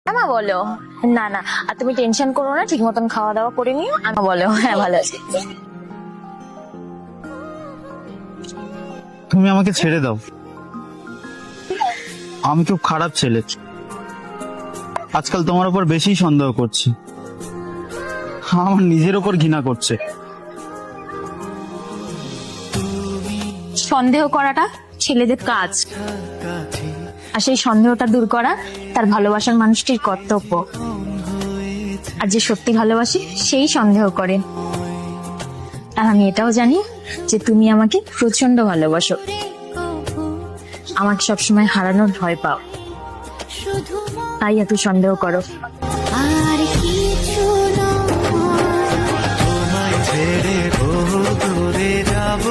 আমা বলো। না না, আর তুমি টেনশন করো না, ঠিক মতন খাওয়া দাওয়া করে নিও। আমা বলো, হ্যাঁ ভালো আছি। তুমি আমাকে ছেড়ে দাও, আমি খুব খারাপ ছেলে। আজকাল তোমার উপর বেশি সন্দেহ করছি, আমার নিজের উপর ঘৃণা করছে। সন্দেহ করাটা ছেলেদের কাজ, আর সেই সন্দেহটা দূর করা তার ভালোবাসার মানুষটির কর্তব্য। আর যে সত্যি ভালোবাসে সেই সন্দেহ করে। আর আমি এটাও জানি যে তুমি আমাকে প্রচন্ড ভালোবাসো, আমাকে সবসময় হারানোর ভয় পাও, তাই এত সন্দেহ করো। আর কিছু তোমায় ছেড়ে দূরে যাব।